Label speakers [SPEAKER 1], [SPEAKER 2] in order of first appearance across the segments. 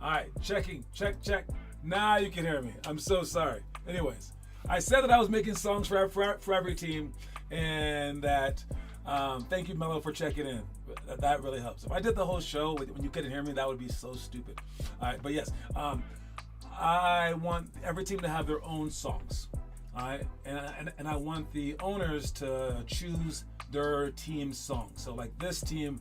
[SPEAKER 1] All right, checking, check. Now you can hear me. I'm so sorry. Anyways, I said that I was making songs for every team, and that thank you, Mello, for checking in. That really helps. If I did the whole show when you couldn't hear me, that would be so stupid. All right, but yes, I want every team to have their own songs. All right, and I want the owners to choose their team song. So like this team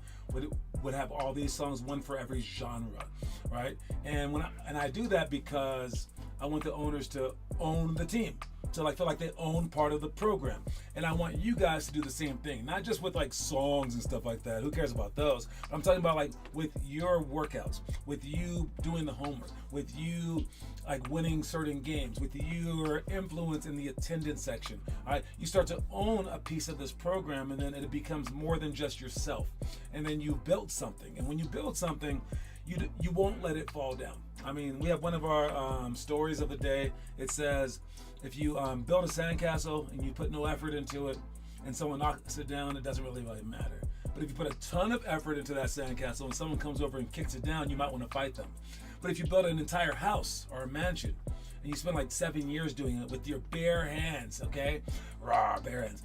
[SPEAKER 1] would have all these songs, one for every genre, right? And I do that because I want the owners to own the team, to like feel like they own part of the program. And I want you guys to do the same thing, not just with like songs and stuff like that. Who cares about those? I'm talking about like with your workouts, with you doing the homework, with you like winning certain games, with your influence in the attendance section. All right, you start to own a piece of this program, and then it becomes more than just yourself. And then you build something, and when you build something, you won't let it fall down. I mean, we have one of our stories of the day. It says, if you build a sandcastle and you put no effort into it, and someone knocks it down, it doesn't really matter. But if you put a ton of effort into that sandcastle and someone comes over and kicks it down, you might want to fight them. But if you build an entire house or a mansion, and you spend like 7 years doing it with your bare hands, okay? Raw, bare hands.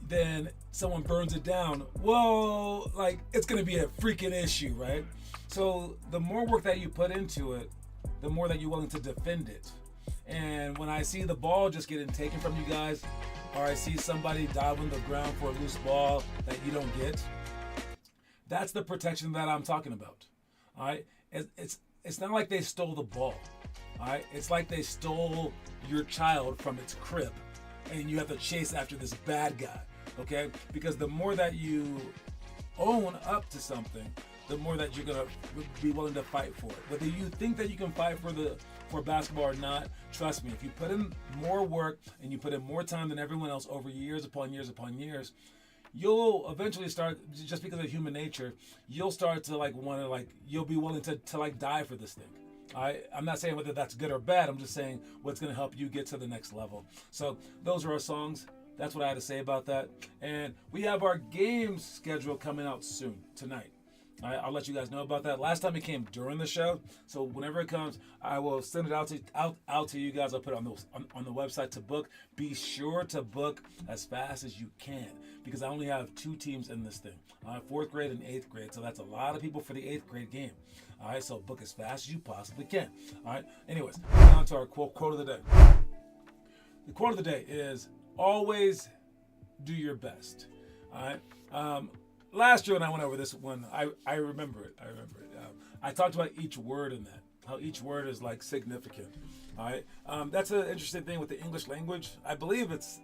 [SPEAKER 1] Then someone burns it down, whoa, like it's gonna be a freaking issue, right? So the more work that you put into it, the more that you're willing to defend it. And when I see the ball just getting taken from you guys, or I see somebody dive on the ground for a loose ball that you don't get, that's the protection that I'm talking about. All right, it's not like they stole the ball. All right, it's like they stole your child from its crib, and you have to chase after this bad guy. Okay, because the more that you own up to something, the more that you're gonna be willing to fight for it. Whether you think that you can fight for basketball or not, trust me, if you put in more work and you put in more time than everyone else over years upon years upon years, you'll eventually start, just because of human nature, you'll start to you'll be willing to die for this thing. I'm not saying whether that's good or bad. I'm just saying what's going to help you get to the next level. So those are our songs. That's what I had to say about that. And we have our games schedule coming out soon, tonight. I'll let you guys know about that. Last time it came during the show, so whenever it comes, I will send it out to you guys. I'll put it on the website to book. Be sure to book as fast as you can, because I only have 2 teams in this thing, 4th grade and 8th grade. So that's a lot of people for the 8th grade game. All right, so book as fast as you possibly can. All right. Anyways, on to our quote of the day. The quote of the day is, always do your best. All right. Last year when I went over this one, I remember it. I talked about each word in that, how each word is like significant. All right. That's an interesting thing with the English language. I believe it's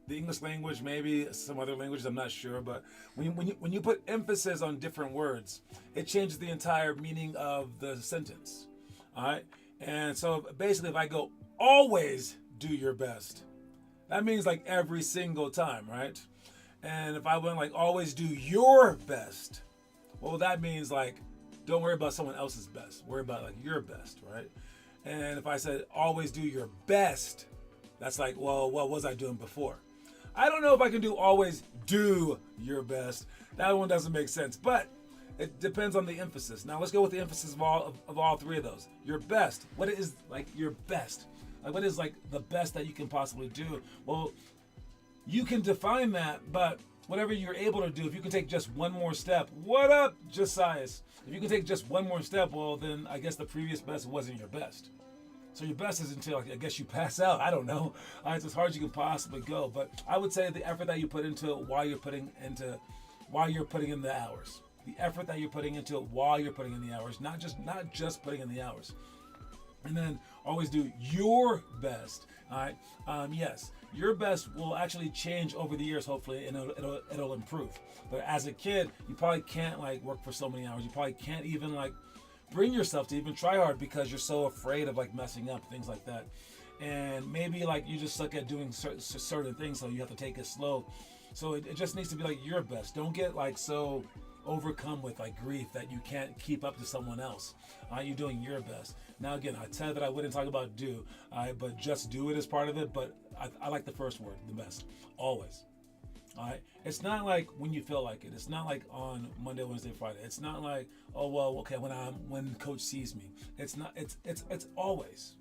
[SPEAKER 1] the English language, maybe some other languages, I'm not sure. But when you put emphasis on different words, it changes the entire meaning of the sentence. All right. And so basically, if I go, always do your best, that means like every single time, right? And if I went like, always do your best, well, that means like, don't worry about someone else's best. Worry about like your best, right? And if I said, always do your best, that's like, well, what was I doing before? I don't know if I can do always do your best. That one doesn't make sense, but it depends on the emphasis. Now let's go with the emphasis of all 3 of those. Your best. What is like your best? Like what is like the best that you can possibly do? Well, you can define that, but whatever you're able to do, if you can take just one more step, what up, Josias? If you can take just one more step, well, then I guess the previous best wasn't your best. So your best is until, I guess, you pass out. I don't know. It's as hard as you can possibly go. But I would say the effort that you put into it while you're putting in the hours. The effort that you're putting into it while you're putting in the hours, not just putting in the hours. And then always do your best. All right. Yes, your best will actually change over the years, hopefully, and it'll improve. But as a kid, you probably can't like work for so many hours. You probably can't even like bring yourself to even try hard because you're so afraid of like messing up, things like that. And maybe like you just suck at doing certain things, so you have to take it slow. So it just needs to be like your best. Don't get like so overcome with like grief that you can't keep up to someone else. You're doing your best. Now again, I said that I wouldn't talk about do, but just do it as part of it. But I like the first word, the best, always. All right. It's not like when you feel like it. It's not like on Monday, Wednesday, Friday. It's not like, oh well, okay, when coach sees me. It's not. It's always.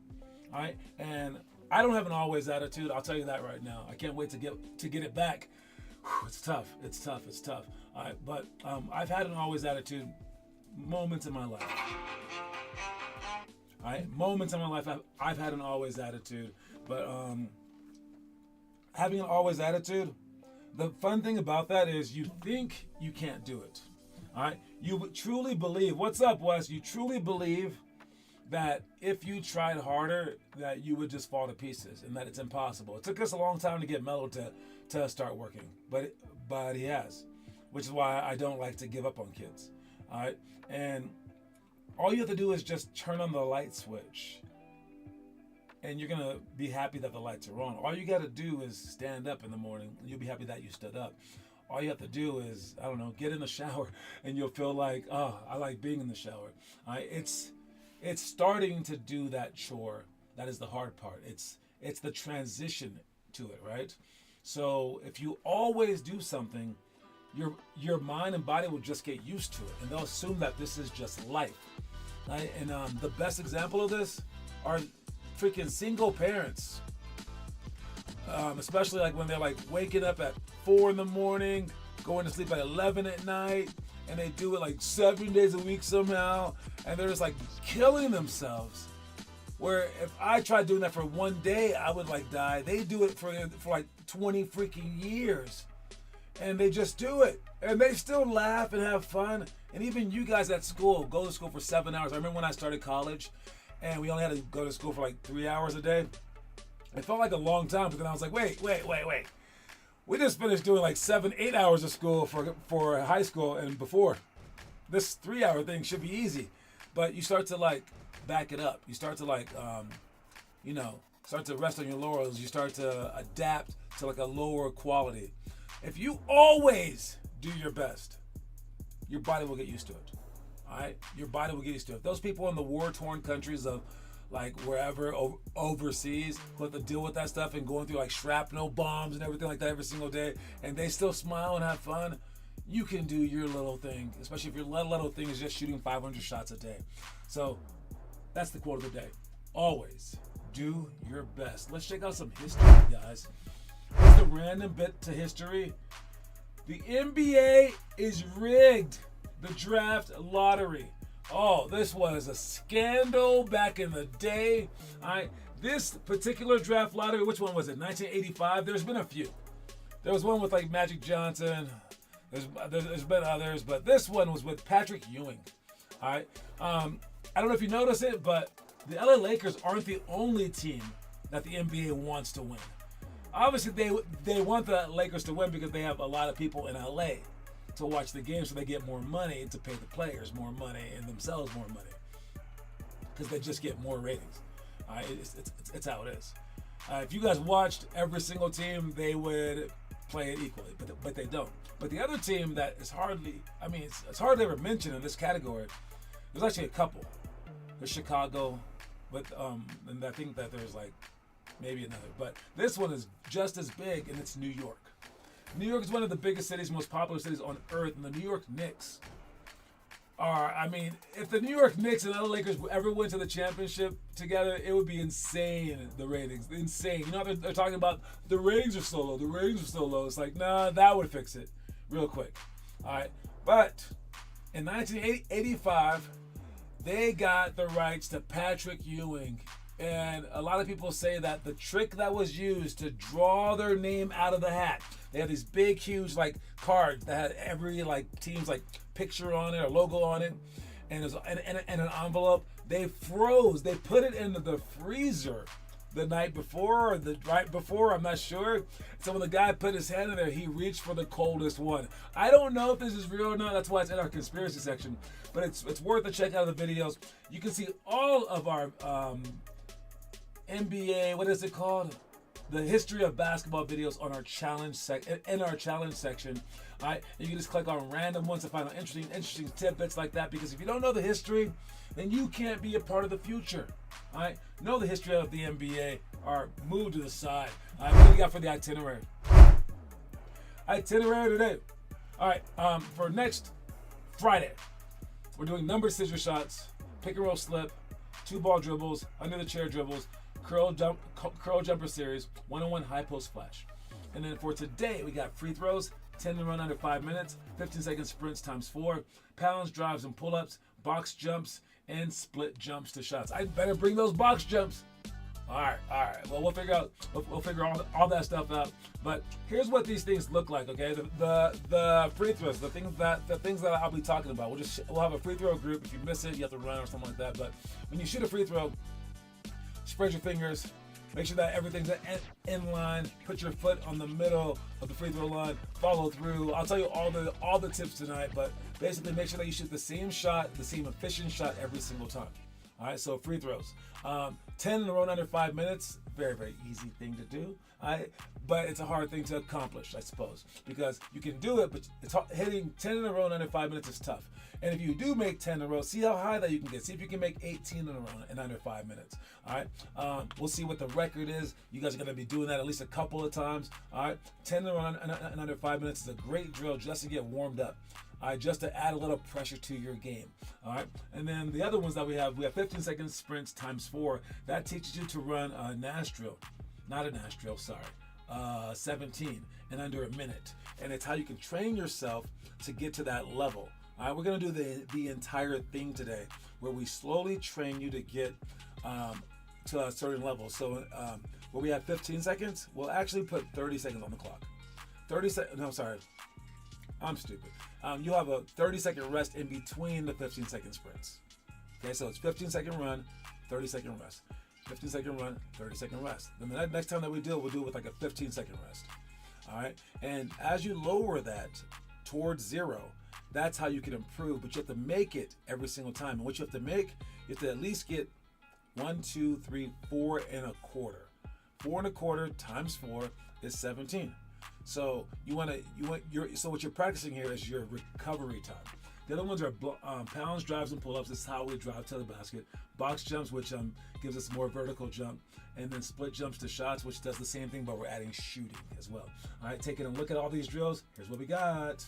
[SPEAKER 1] All right. And I don't have an always attitude. I'll tell you that right now. I can't wait to get it back. Whew, it's tough. It's tough. It's tough. All right. But I've had an always attitude moments in my life. All right. Moments in my life I've had an always attitude. But having an always attitude, the fun thing about that is you think you can't do it. All right. You truly believe. What's up, Wes? You truly believe that if you tried harder, that you would just fall to pieces and that it's impossible. It took us a long time to get Mello to start working, but he has, which is why I don't like to give up on kids. All right. And all you have to do is just turn on the light switch, and you're going to be happy that the lights are on. All you got to do is stand up in the morning, and you'll be happy that you stood up. All you have to do is, I don't know, get in the shower, and you'll feel like, oh, I like being in the shower. It's starting to do that chore. That is the hard part. It's the transition to it, right? So if you always do something, your mind and body will just get used to it, and they'll assume that this is just life. Right? And the best example of this are freaking single parents, especially like when they're like waking up at 4 a.m, going to sleep at 11 at night, and they do it like 7 days a week somehow, and they're just like killing themselves. Where if I tried doing that for one day, I would like die. They do it for like 20 freaking years, and they just do it, and they still laugh and have fun. And even you guys at school, go to school for 7 hours. I remember when I started college, and we only had to go to school for like 3 hours a day. It felt like a long time, but then I was like, wait. We just finished doing like 7-8 hours of school for high school and before. This 3-hour thing should be easy. But you start to like back it up. You start to like, start to rest on your laurels. You start to adapt to like a lower quality. If you always do your best, your body will get used to it. All right? Your body will get used to it. Those people in the war-torn countries of like wherever overseas who have to deal with that stuff and going through like shrapnel bombs and everything like that every single day, and they still smile and have fun, you can do your little thing, especially if your little thing is just shooting 500 shots a day. So that's the quote of the day. Always do your best. Let's check out some history, guys. Just a random bit to history. The NBA is rigged. The draft lottery. Oh, this was a scandal back in the day. This particular draft lottery, which one was it? 1985? There's been a few. There was one with like Magic Johnson. There's been others, but this one was with Patrick Ewing. All right. I don't know if you notice it, but the LA Lakers aren't the only team that the NBA wants to win. Obviously, they want the Lakers to win because they have a lot of people in LA to watch the game, so they get more money to pay the players more money and themselves more money because they just get more ratings. It's how it is. If you guys watched every single team, they would play it equally, but they don't. But the other team that is hardly, it's hardly ever mentioned in this category. There's actually a couple. There's Chicago, but and I think that there's like maybe another. But this one is just as big, and it's New York. New York is one of the biggest cities, most popular cities on earth, and the New York Knicks are, if the New York Knicks and the LA Lakers ever went to the championship together, it would be insane, the ratings. Insane. You know, they're talking about the ratings are so low, the ratings are so low. It's like, nah, that would fix it real quick. All right. But in 1985, they got the rights to Patrick Ewing. And a lot of people say that the trick that was used to draw their name out of the hat, they had these big, huge like cards that had every like team's like picture on it or logo on it, and it was and an envelope. They froze. They put it into the freezer the night before or the right before. I'm not sure. So when the guy put his hand in there, he reached for the coldest one. I don't know if this is real or not. That's why it's in our conspiracy section. But it's worth a check out of the videos. You can see all of our NBA, what is it called? The history of basketball videos on our challenge in our challenge section. All right, you can just click on random ones to find out interesting tidbits like that. Because if you don't know the history, then you can't be a part of the future. All right, know the history of the NBA or move to the side. All right, what do you got for the itinerary? itinerary today. All right, for next Friday, we're doing number scissor shots, pick and roll slip, 2-ball dribbles, under the chair dribbles, curl jumper series, 1-on-1 high post flash. And then for today, we got free throws, 10 to run under 5 minutes, 15-second sprints times 4, pounds, drives, and pull-ups, box jumps, and split jumps to shots. I better bring those box jumps. All right. Well, we'll figure all that stuff out. But here's what these things look like. Okay, the free throws, the things that I'll be talking about. We'll have a free throw group. If you miss it, you have to run or something like that. But when you shoot a free throw, spread your fingers. Make sure that everything's in line. Put your foot on the middle of the free throw line. Follow through. I'll tell you all the tips tonight, but basically make sure that you shoot the same shot, the same efficient shot every single time. All right, so free throws. 10 in a row under 5 minutes. Very, very easy thing to do. But it's a hard thing to accomplish, I suppose, because you can do it, but hitting 10 in a row under 5 minutes is tough. And if you do make 10 in a row, see how high that you can get. See if you can make 18 in a row in under 5 minutes. All right. We'll see what the record is. You guys are going to be doing that at least a couple of times. All right. 10 in a row in under 5 minutes is a great drill just to get warmed up. All right, just to add a little pressure to your game. All right, and then the other ones that we have 15-second sprints times 4. That teaches you to run a Nash drill, not a Nash drill, sorry, 17 in under a minute. And it's how you can train yourself to get to that level. All right, we're gonna do the entire thing today, where we slowly train you to get to a certain level. So where we have 15 seconds, we'll actually put 30 seconds on the clock. 30 seconds. No, sorry. I'm stupid. You'll have a 30-second rest in between the 15-second sprints. Okay, so it's 15-second run, 30-second rest. 15-second run, 30-second rest. Then the next time that we'll do it with like a 15-second rest. All right, and as you lower that towards 0, that's how you can improve. But you have to make it every single time. And what you have to make, you have to at least get 1, 2, 3, 4 and a quarter. 4 and a quarter times 4 is 17. So so what you're practicing here is your recovery time. The other ones are pounds, drives, and pull-ups. This is how we drive to the basket. Box jumps, which gives us more vertical jump, and then split jumps to shots, which does the same thing, but we're adding shooting as well. All right, taking a look at all these drills. Here's what we got.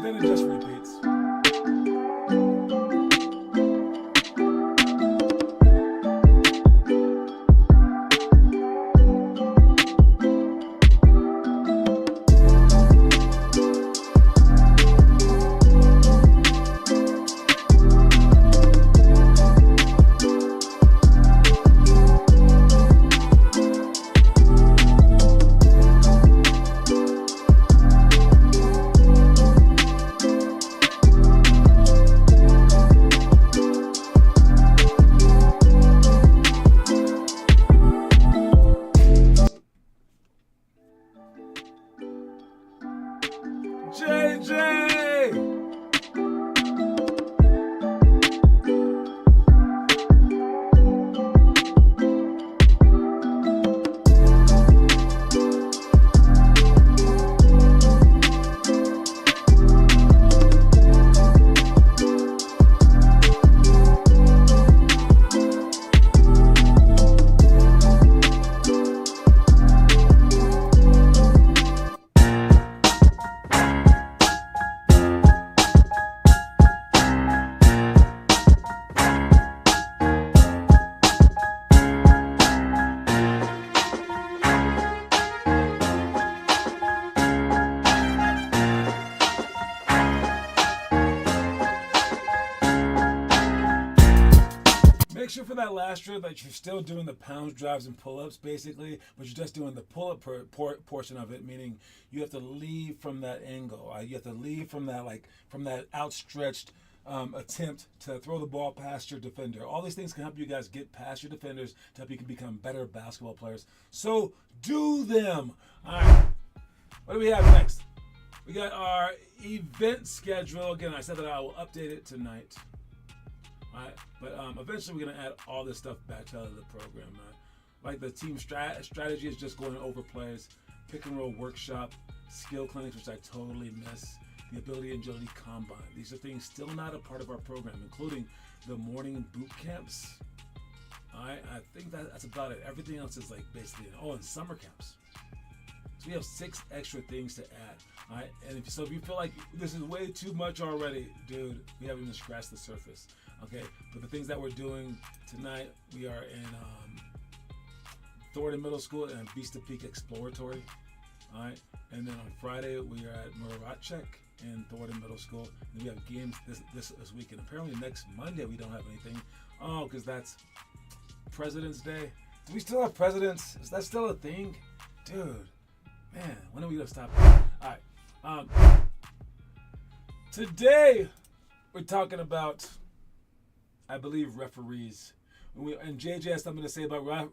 [SPEAKER 1] Then it just repeats. JJ! Make sure for that last drill that you're still doing the pounds, drives, and pull-ups basically, but you're just doing the pull-up portion of it, meaning you have to leave from that angle. You have to leave from that outstretched attempt to throw the ball past your defender. All these things can help you guys get past your defenders to help you can become better basketball players. So do them. All right. What do we have next? We got our event schedule. Again, I said that I will update it tonight. All right. But eventually we're going to add all this stuff back to the program. Like the team strategy is just going over plays, pick and roll workshop, skill clinics, which I totally miss, the ability and agility combine. These are things still not a part of our program, including the morning boot camps. All right, I think that's about it. Everything else is like basically, and summer camps. So we have 6 extra things to add. All right, and if you feel like this is way too much already, dude, we haven't even scratched the surface. Okay, but the things that we're doing tonight, we are in Thornton Middle School and Vista Peak Exploratory. All right, and then on Friday we are at Muratchek in Thornton Middle School. And we have games this week, and apparently next Monday we don't have anything. Oh, because that's President's Day. Do we still have presidents? Is that still a thing, dude? Man, when are we gonna stop? All right. Today we're talking about, I believe, referees. And JJ has something to say about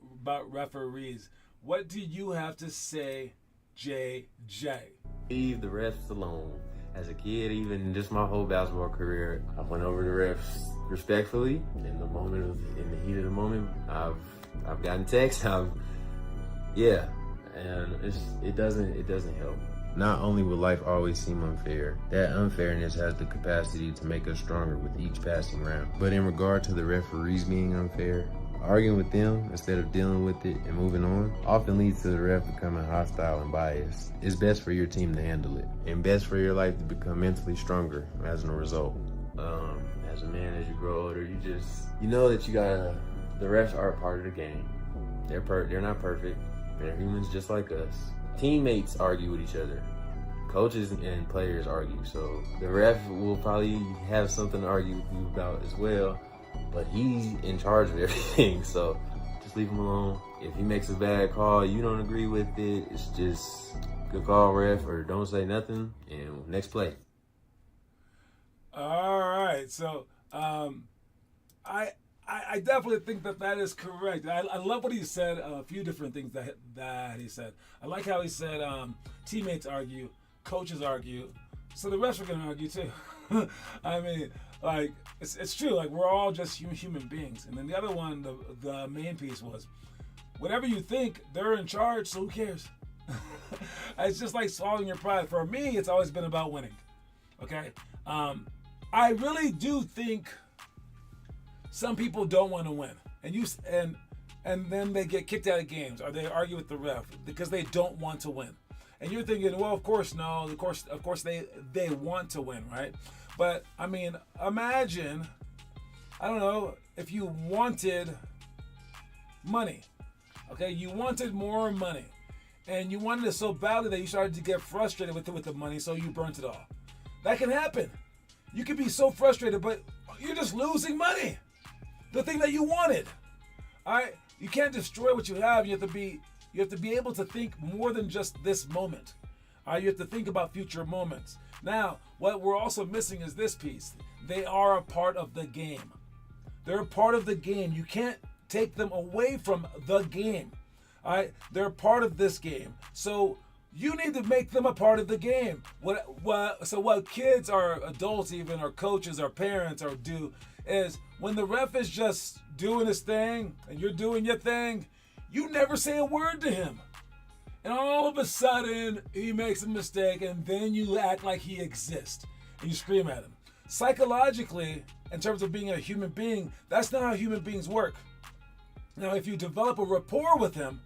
[SPEAKER 1] referees. What do you have to say, JJ?
[SPEAKER 2] Leave the refs alone. As a kid, even just my whole basketball career, I went over the refs respectfully. In the heat of the moment, I've gotten texts. And it doesn't help. Not only will life always seem unfair, that unfairness has the capacity to make us stronger with each passing round. But in regard to the referees being unfair, arguing with them instead of dealing with it and moving on often leads to the ref becoming hostile and biased. It's best for your team to handle it, and best for your life to become mentally stronger as a result. As a man, as you grow older, you know that the refs are a part of the game. They're not perfect. They're humans just like us. Teammates argue with each other. Coaches and players argue. So the ref will probably have something to argue with you about as well. But he's in charge of everything. So just leave him alone. If he makes a bad call, you don't agree with it, it's just good call, ref, or don't say nothing, and next play.
[SPEAKER 1] All right. So I definitely think that is correct. I love what he said, a few different things that he said. I like how he said teammates argue, coaches argue, so the refs are going to argue too. I mean, like, it's true. Like, we're all just human beings. And then the other one, the main piece was, whatever you think, they're in charge, so who cares? It's just like swallowing your pride. For me, it's always been about winning. Okay? I really do think some people don't want to win, and then they get kicked out of games, or they argue with the ref because they don't want to win. And you're thinking, well, of course, no, of course they want to win, right? But I mean, imagine, I don't know, if you wanted money, okay? You wanted more money, and you wanted it so badly that you started to get frustrated with the money, so you burnt it all. That can happen. You can be so frustrated, but you're just losing money. The thing that you wanted. All right? You can't destroy what you have. You have to be able to think more than just this moment. All right? You have to think about future moments. Now, what we're also missing is this piece. They are a part of the game. They're a part of the game. You can't take them away from the game. All right? They're a part of this game. So you need to make them a part of the game. So what kids or adults even, or coaches or parents or do is, when the ref is just doing his thing and you're doing your thing, you never say a word to him. And all of a sudden, he makes a mistake, and then you act like he exists and you scream at him. Psychologically, in terms of being a human being, that's not how human beings work. Now, if you develop a rapport with him,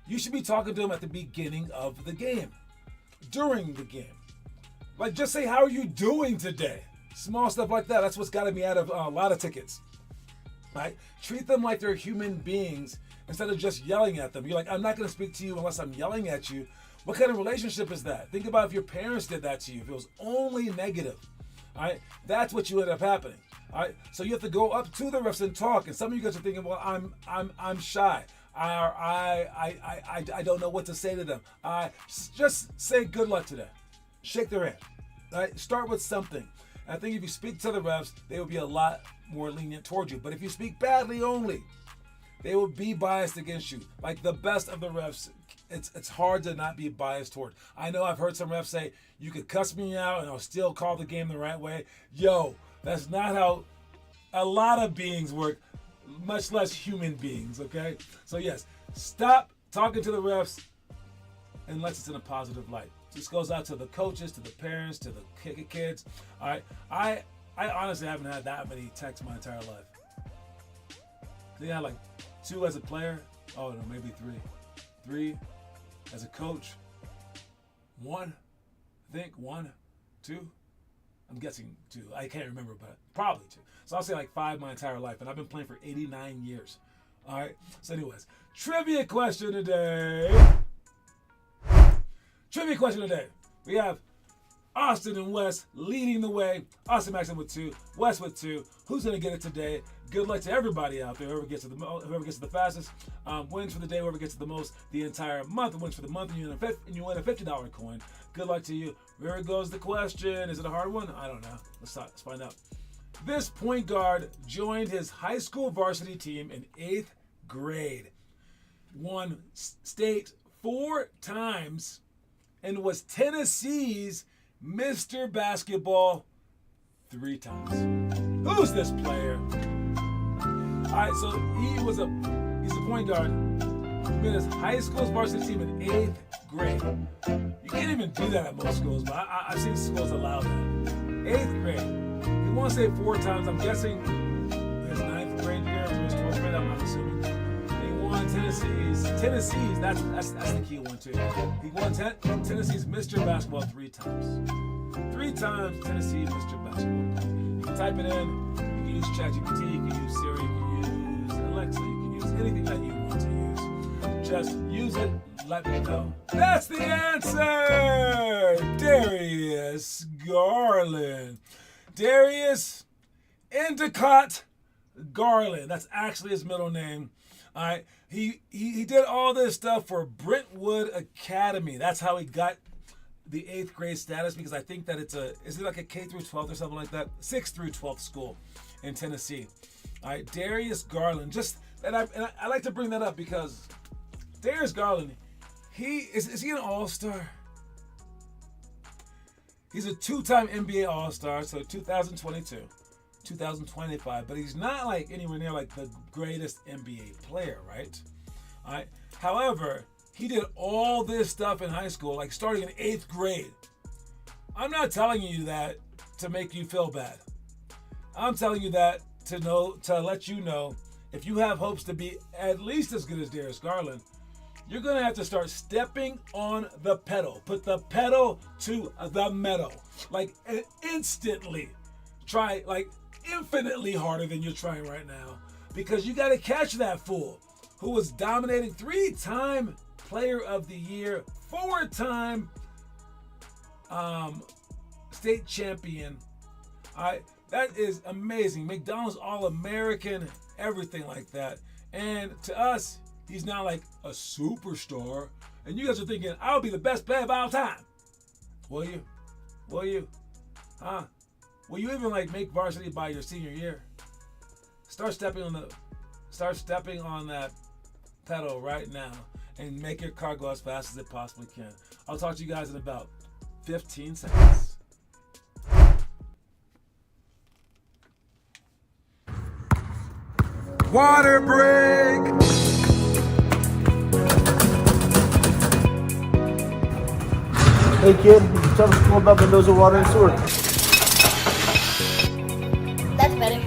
[SPEAKER 1] you should be talking to him at the beginning of the game, during the game. Like, just say, how are you doing today? Small stuff like that. That's what's gotten me out of a lot of tickets. Right? Treat them like they're human beings instead of just yelling at them. You're like, I'm not going to speak to you unless I'm yelling at you. What kind of relationship is that? Think about if your parents did that to you. If it was only negative. All right? That's what you end up happening. All right? So you have to go up to the refs and talk. And some of you guys are thinking, well, I'm shy. I don't know what to say to them. Just say good luck to them. Shake their hand. Right? Start with something. I think if you speak to the refs, they will be a lot more lenient towards you. But if you speak badly only, they will be biased against you. Like the best of the refs, it's hard to not be biased toward. I know I've heard some refs say, you could cuss me out and I'll still call the game the right way. Yo, that's not how a lot of beings work, much less human beings, okay? So yes, stop talking to the refs unless it's in a positive light. This goes out to the coaches, to the parents, to the kids. All right, I honestly haven't had that many texts my entire life. I think I had like 2 as a player. Oh no, maybe 3. 3 as a coach. 1, I think 1, 2. I'm guessing 2. I can't remember, but probably 2. So I'll say like 5 my entire life, and I've been playing for 89 years. All right. So, anyways, trivia question today. We have Austin and Wes leading the way. Austin Maxim with 2, Wes with 2. Who's gonna get it today? Good luck to everybody out there. Whoever gets to the fastest wins for the day. Whoever gets to the most the entire month wins for the month, and you win a $50 coin. Good luck to you. Here goes the question. Is it a hard one? I don't know. Let's find out. This point guard joined his high school varsity team in 8th grade, won state 4 times, and was Tennessee's Mr. Basketball 3 times. Who's this player? All right, so he's a point guard. He made his high school's varsity team in 8th grade. You can't even do that at most schools, but I've seen schools allow that. 8th grade. He won state 4 times. I'm guessing his 9th grade year or his 12th grade. I'm assuming. He won Tennessee's. That's the key one too. He won Tennessee's Mr. Basketball 3 times. 3 times Tennessee Mr. Basketball. You can type it in. You can use ChatGPT. You can use Siri. You can use Alexa. You can use anything that you want to use. Just use it. Let me know. That's the answer. Darius Garland. Darius Endicott Garland. That's actually his middle name. All right. He did all this stuff for Brentwood Academy. That's how he got the 8th grade status, because I think that is it like a K through 12th or something like that? 6th through 12th school in Tennessee. All right, Darius Garland. I like to bring that up because Darius Garland, is he an all-star? He's a 2-time NBA all-star, so 2022, 2025, but he's not like anywhere near like the greatest NBA player, right? All right. However, he did all this stuff in high school, like starting in 8th grade. I'm not telling you that to make you feel bad. I'm telling you that to let you know, if you have hopes to be at least as good as Darius Garland, you're going to have to start stepping on the pedal. Put the pedal to the metal. Like instantly. Try like infinitely harder than you're trying right now. Because you got to catch that fool who was dominating, 3-time player of the year, 4-time state champion. All right, that is amazing. McDonald's All-American, everything like that. And to us, he's now like a superstar. And you guys are thinking, I'll be the best player of all time. Will you? Will you? Huh? Will you even like make varsity by your senior year? Start stepping on that pedal right now and make your car go as fast as it possibly can. I'll talk to you guys in about 15 seconds. Water break!
[SPEAKER 3] Hey kid, you can tell us more about Mendoza Water and Sewer.
[SPEAKER 4] That's better.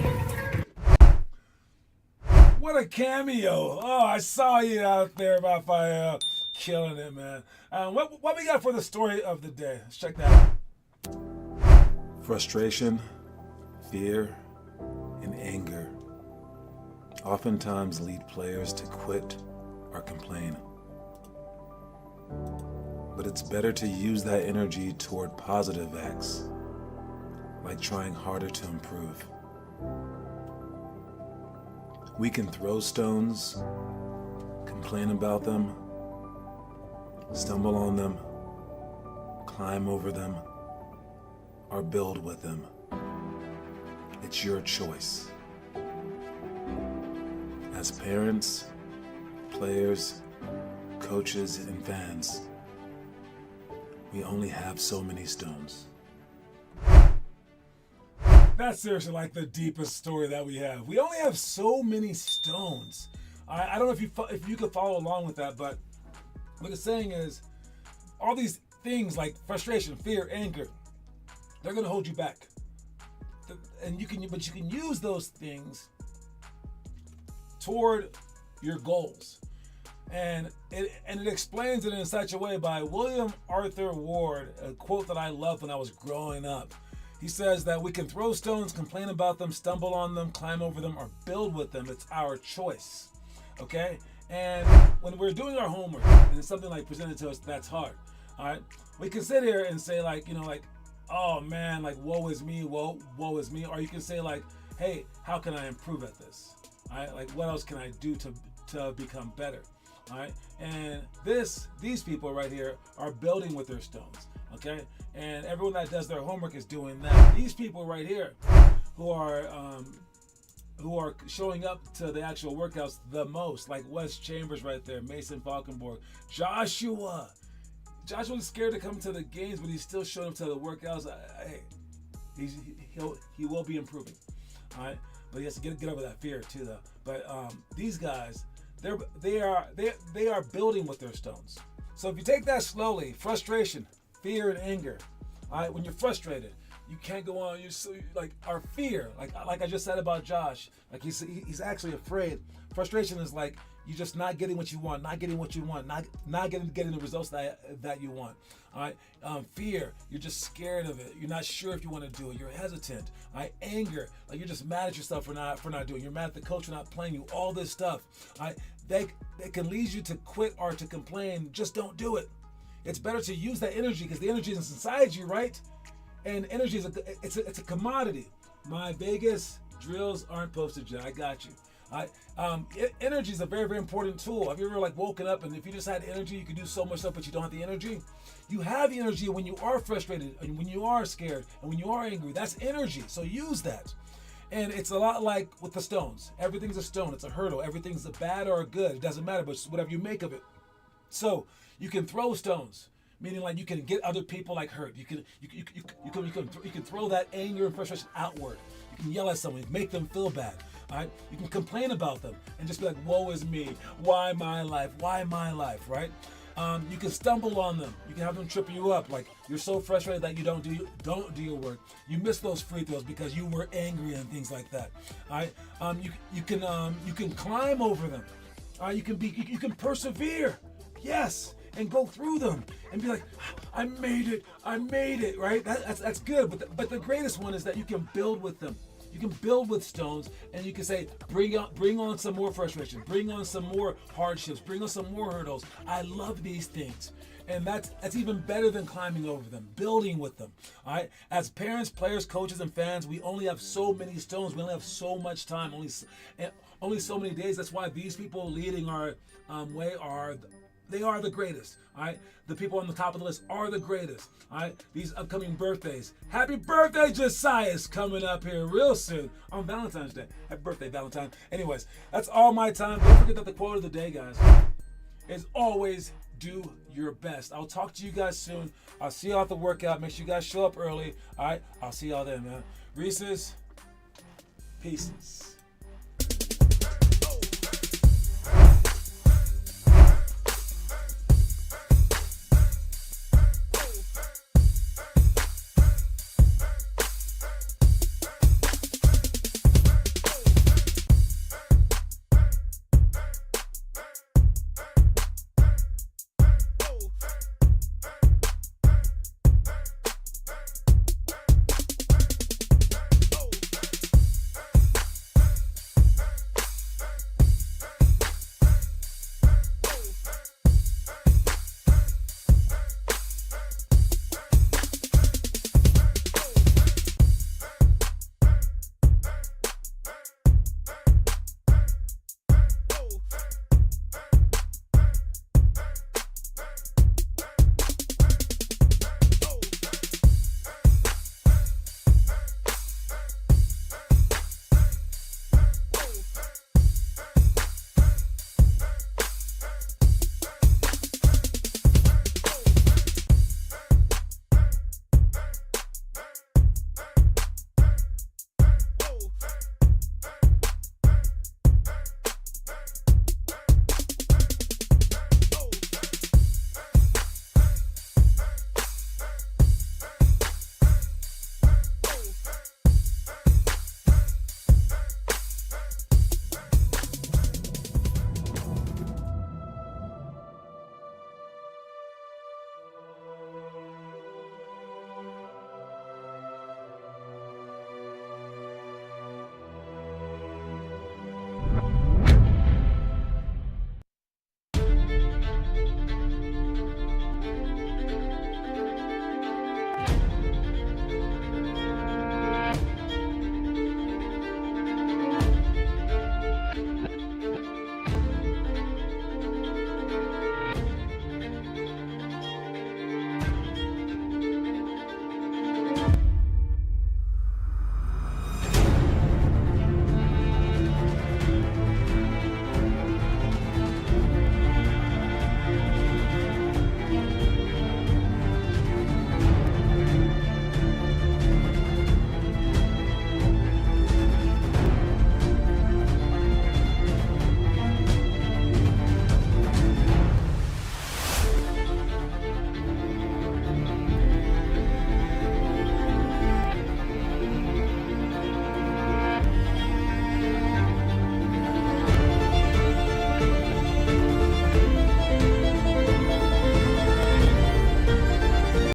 [SPEAKER 1] What a cameo. Oh, I saw you out there, Raphael. Killing it, man. What we got for the story of the day? Let's check that out. Frustration, fear, and anger oftentimes lead players to quit or complain. But it's better to use that energy toward positive acts, like trying harder to improve. We can throw stones, complain about them, stumble on them, climb over them, or build with them. It's your choice. As parents, players, coaches, and fans, we only have so many stones. That's seriously like the deepest story that we have. We only have so many stones. I don't know if you could follow along with that, but what it's saying is all these things like frustration, fear, anger, they're going to hold you back. But you can use those things toward your goals. And it explains it in such a way by William Arthur Ward, a quote that I loved when I was growing up. He says that we can throw stones, complain about them, stumble on them, climb over them, or build with them. It's our choice. Okay? And when we're doing our homework, and it's something like presented to us that's hard, all right, we can sit here and say like, oh man, like woe is me, woe is me. Or you can say like, hey, how can I improve at this? All right, like what else can I do to become better? All right, and these people right here are building with their stones, okay? And everyone that does their homework is doing that. These people right here, who are showing up to the actual workouts the most, like Wes Chambers right there, Mason Falkenborg, Joshua was scared to come to the games, but he's still showing up to the workouts. Hey, he will be improving, all right? But he has to get over that fear too, though. But these guys, they are building with their stones. So if you take that slowly, frustration, fear, and anger. All right, when you're frustrated, you can't go on. Like our fear, like I just said about Josh. Like he's actually afraid. Frustration is like you just not getting what you want, not getting the results that you want. All right, fear, you're just scared of it. You're not sure if you want to do it. You're hesitant. All right, anger, like you're just mad at yourself for not doing it. You're mad at the coach for not playing you. All this stuff. All right, they can lead you to quit or to complain. Just don't do it. It's better to use that energy because the energy is inside you, right? And energy is it's a commodity. My Vegas drills aren't posted yet. I got you. Energy is a very, very important tool. Have you ever woken up and if you just had energy, you could do so much stuff, but you don't have the energy? You have the energy when you are frustrated and when you are scared and when you are angry. That's energy. So use that. And it's a lot like with the stones. Everything's a stone. It's a hurdle. Everything's a bad or a good. It doesn't matter, but it's whatever you make of it. So you can throw stones, meaning you can get other people hurt. You can throw that anger and frustration outward. You can yell at someone, make them feel bad. All right? You can complain about them and just be like, woe is me. Why my life? Why my life? Right? You can stumble on them. You can have them trip you up. Like you're so frustrated that you don't do your work. You miss those free throws because you were angry and things like that. All right? You can climb over them. You can persevere. Yes. And go through them and be like, I made it, right? That's good. But the greatest one is that you can build with them. You can build with stones, and you can say, bring on some more frustration, bring on some more hardships, bring on some more hurdles. I love these things. And that's even better than climbing over them, building with them. All right. As parents, players, coaches, and fans, we only have so many stones. We only have so much time, only so many days. That's why these people leading our way are the greatest. All right. The people on the top of the list are the greatest. All right. These upcoming birthdays. Happy birthday, Josiah, is coming up here real soon on Valentine's Day. Happy birthday, Valentine. Anyways, that's all my time. Don't forget that the quote of the day, guys, is always do your best. I'll talk to you guys soon. I'll see y'all at the workout. Make sure you guys show up early. All right. I'll see y'all then, man. Reese's. Pieces.